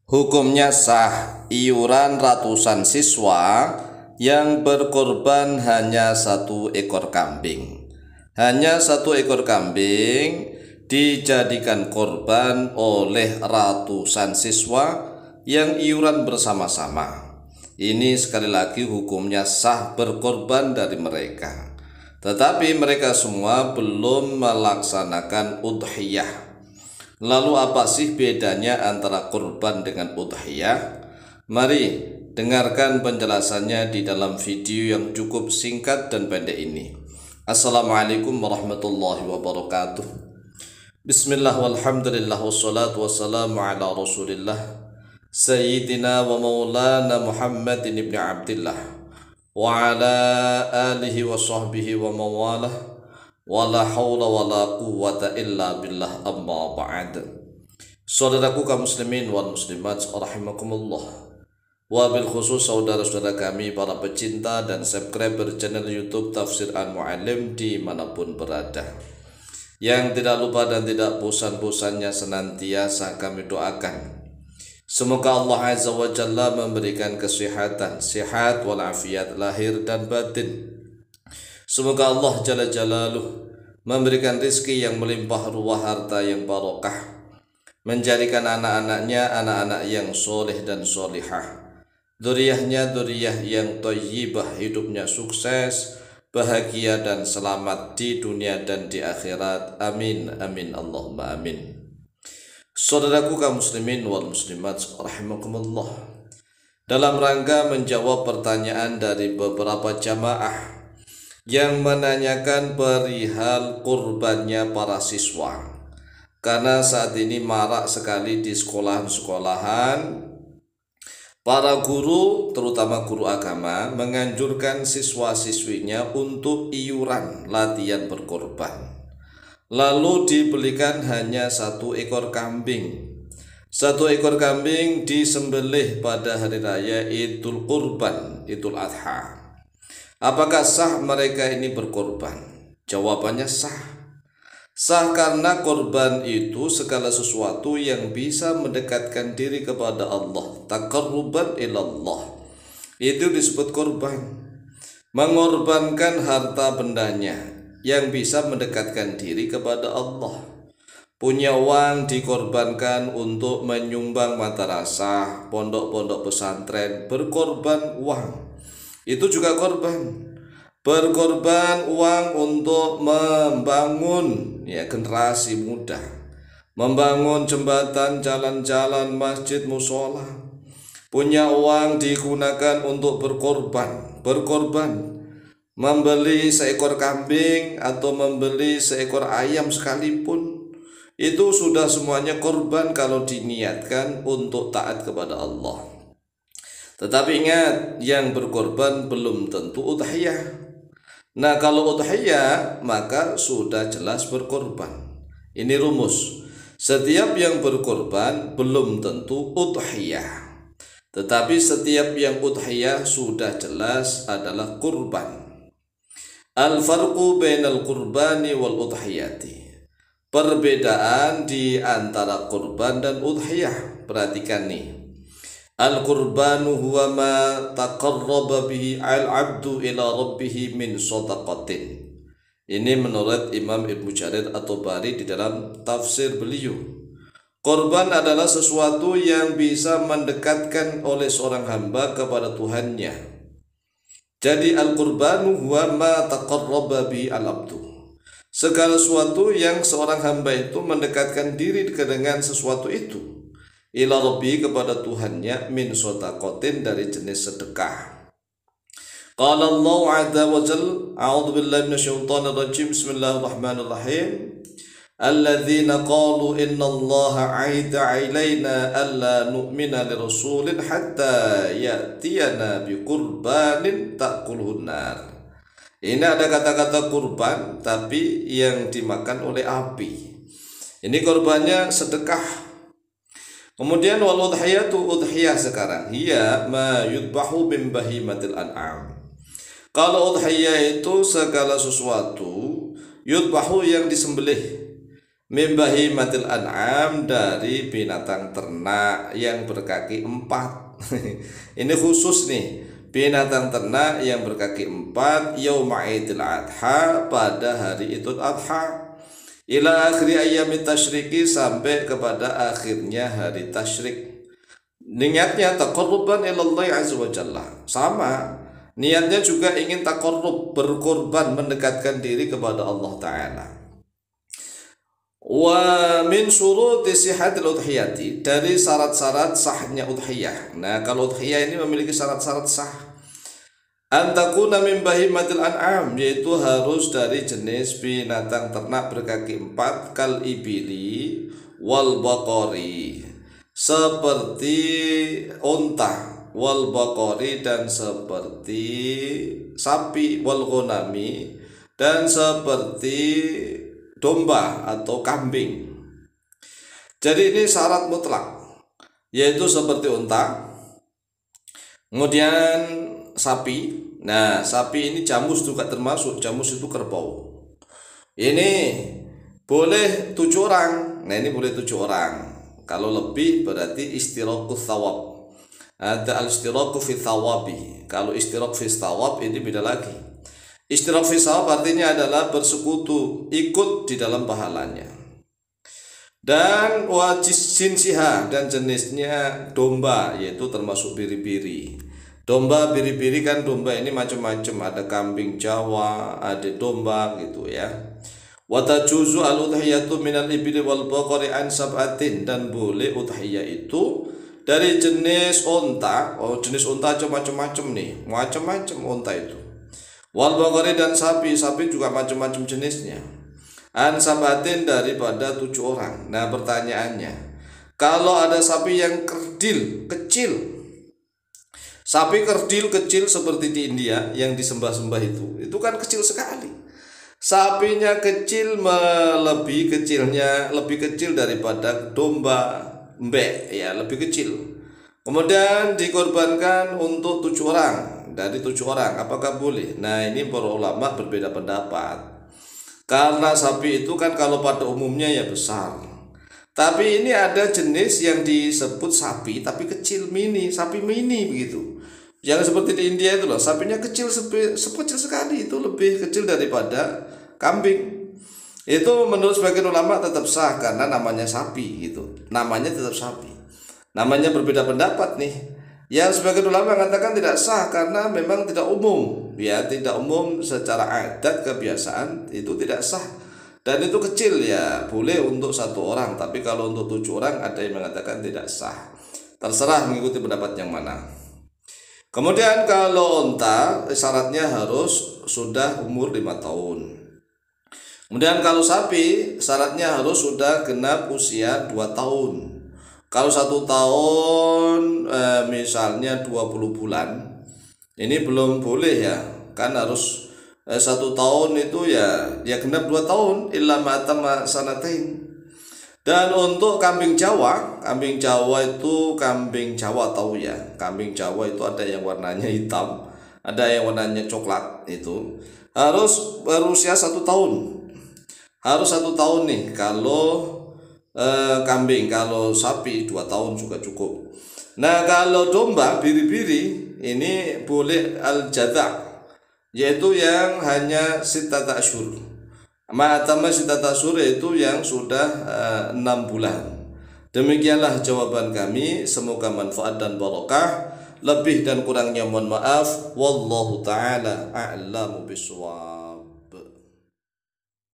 Hukumnya sah iuran ratusan siswa yang berkorban hanya 1 ekor kambing. Hanya 1 ekor kambing dijadikan korban oleh ratusan siswa yang iuran bersama-sama. Ini sekali lagi hukumnya sah berkorban dari mereka. Tetapi mereka semua belum melaksanakan udhiyah. Lalu apa sih bedanya antara kurban dengan udhiyah? Mari dengarkan penjelasannya di dalam video yang cukup singkat dan pendek ini. Assalamualaikum warahmatullahi wabarakatuh. Bismillah walhamdulillah wassalatu wassalamu ala rasulillah Sayyidina wa maulana Muhammadin ibn Abdillah wa ala alihi wa sahbihi wa mawalah wala haula wala quwwata illa billah, amma ba'd. Saudaraku kaum muslimin wal muslimat rahimakumullah, wabil khusus saudara-saudara kami para pecinta dan subscriber channel YouTube Tafsir Al-Mu'allim dimanapun berada, yang tidak lupa dan tidak bosan-bosannya senantiasa kami doakan semoga Allah Azza wa Jalla memberikan kesehatan, sehat walafiat lahir dan batin. Semoga Allah Jalla Jalaluh memberikan rizki yang melimpah ruah, harta yang barokah, menjadikan anak-anaknya anak-anak yang soleh dan solihah, dzurriyyahnya dzurriyyah yang thayyibah, hidupnya sukses, bahagia dan selamat di dunia dan di akhirat. Amin amin Allahumma amin. Saudaraku kaum muslimin wal muslimat rahimakumullah, dalam rangka menjawab pertanyaan dari beberapa jamaah yang menanyakan perihal kurbannya para siswa, karena saat ini marak sekali di sekolahan-sekolahan para guru, terutama guru agama, menganjurkan siswa-siswinya untuk iuran latihan berkorban. Lalu dibelikan hanya 1 ekor kambing. 1 ekor kambing disembelih pada hari raya Idul Kurban, Idul Adha. Apakah sah mereka ini berkorban? Jawabannya sah. Sah karena korban itu segala sesuatu yang bisa mendekatkan diri kepada Allah, taqarruban ilallah, itu disebut korban. Mengorbankan harta bendanya yang bisa mendekatkan diri kepada Allah. Punya uang dikorbankan untuk menyumbang madrasah, pondok-pondok pesantren, berkorban uang, itu juga korban. Berkorban uang untuk membangun generasi muda, membangun jembatan, jalan-jalan, masjid, musola. Punya uang digunakan untuk berkorban, membeli 1 ekor kambing atau membeli 1 ekor ayam sekalipun, itu sudah semuanya korban kalau diniatkan untuk taat kepada Allah. Tetapi ingat, yang berkorban belum tentu udhiyah. Nah, kalau udhiyah maka sudah jelas berkorban. Ini rumus. Setiap yang berkorban belum tentu udhiyah. Tetapi setiap yang udhiyah sudah jelas adalah kurban. Al-farqu bainal qurbani wal udhiyati. Perbedaan di antara kurban dan udhiyah. Perhatikan nih. Al-qurbanu huwa ma taqarraba bihi al-'abdu ila rabbih min shadaqatin. Ini menurut Imam Ibnu Jarir At-Tabari di dalam tafsir beliau. Korban adalah sesuatu yang bisa mendekatkan oleh seorang hamba kepada Tuhannya. Jadi al-qurbanu huwa ma taqarraba bihi al-'abdu. Segala sesuatu yang seorang hamba itu mendekatkan diri dengan sesuatu itu ila rabbi, kepada Tuhannya, min shadaqatin, dari jenis sedekah. Qala Allah azza wa jalla, a'udzu billahi minasyaitonir rajim, bismillahirrahmanirrahim. Alladzina qalu innallaha 'ahida 'alaina alla nu'mina lirasulin hatta ya'tiyana biqurbanin ta'kuluhun nar. Ini ada kata-kata kurban tapi yang dimakan oleh api. Ini korbannya sedekah. Kemudian wal udhiyatu, udhiyah sekarang, hiya ma yudbahu min bahimatil an'am. Kalau udhiyah itu segala sesuatu, yudbahu yang disembelih, Min bahimatil an'am, dari binatang ternak yang berkaki 4. Ini khusus nih, binatang ternak yang berkaki 4 yauma idil adha, pada hari Idul Adha, ila akhiri ayyamit tasyriki, sampai kepada akhirnya hari tasyrik. Niatnya taqarruban ilallah azza wa jalla, sama niatnya juga ingin taqarrub, berkorban, mendekatkan diri kepada Allah Ta'ala. Wa min syuruti sihhatil udhiyati, dari syarat-syarat sahnya udhiyah. Nah, kalau udhiyah ini memiliki syarat-syarat sah. Antakuna min bahimatil an'am, yaitu harus dari jenis binatang ternak berkaki 4, kal ibili wal baqari, seperti unta, wal baqari, dan seperti sapi, wal ghanami, dan seperti domba atau kambing. Jadi ini syarat mutlak, yaitu seperti unta, kemudian sapi. Nah, sapi ini jamus juga termasuk, jamus itu kerbau. Ini boleh 7 orang. Nah, ini boleh 7 orang. Kalau lebih berarti istirakus thawab. Ada al-istiraku fi thawabi. Kalau istirak fi thawab ini beda lagi. Istirak fi thawab artinya adalah bersekutu, ikut di dalam pahalanya. Dan wajis sinsiha, dan jenisnya domba, yaitu termasuk biri-biri. Domba biri-biri kan, domba ini macam-macam, ada kambing Jawa, ada domba gitu ya. Wa tajuzu al-udhiyatu minal ibli wal baqari an sab'atin, dan boleh udhiyah itu dari jenis unta. Oh, jenis unta aja macam-macam nih, macam-macam unta itu. Wal baqari, dan sapi, sapi juga macam-macam jenisnya. An sab'atin, daripada 7 orang. Nah, pertanyaannya, kalau ada sapi yang kerdil, kecil, sapi kerdil kecil seperti di India yang disembah-sembah itu kan kecil sekali. Sapinya kecil, lebih kecil daripada domba mbek ya, lebih kecil. Kemudian dikorbankan untuk 7 orang, dari 7 orang, apakah boleh? Nah, ini para ulama berbeda pendapat. Karena sapi itu kan kalau pada umumnya ya besar. Tapi ini ada jenis yang disebut sapi tapi kecil, mini, sapi mini begitu. Yang seperti di India itu loh, sapinya kecil, kecil sekali, itu lebih kecil daripada kambing. Itu menurut sebagian ulama tetap sah karena namanya sapi gitu. Namanya tetap sapi. Namanya berbeda pendapat nih. Yang sebagian ulama mengatakan tidak sah karena memang tidak umum. Ya, tidak umum secara adat kebiasaan, itu tidak sah. Dan itu kecil ya, boleh untuk 1 orang, tapi kalau untuk 7 orang ada yang mengatakan tidak sah. Terserah mengikuti pendapat yang mana. Kemudian kalau unta, syaratnya harus sudah umur 5 tahun. Kemudian kalau sapi, syaratnya harus sudah genap usia 2 tahun. Kalau 1 tahun misalnya 20 bulan, ini belum boleh ya, kan harus 1 tahun itu ya genap 2 tahun illa ma'atama sanatain. Dan untuk kambing Jawa itu kambing Jawa tahu ya, kambing Jawa itu ada yang warnanya hitam, ada yang warnanya coklat, itu harus berusia 1 tahun. Harus 1 tahun nih kalau kambing. Kalau sapi 2 tahun juga cukup. Nah, kalau domba biri-biri ini boleh al-jadha', yaitu yang hanya sitata asyhur. Ma'atama sitata asyhur itu yang sudah 6 bulan. Demikianlah jawaban kami, semoga manfaat dan barokah. Lebih dan kurangnya mohon maaf. Wallahu ta'ala a'lamu bishawab.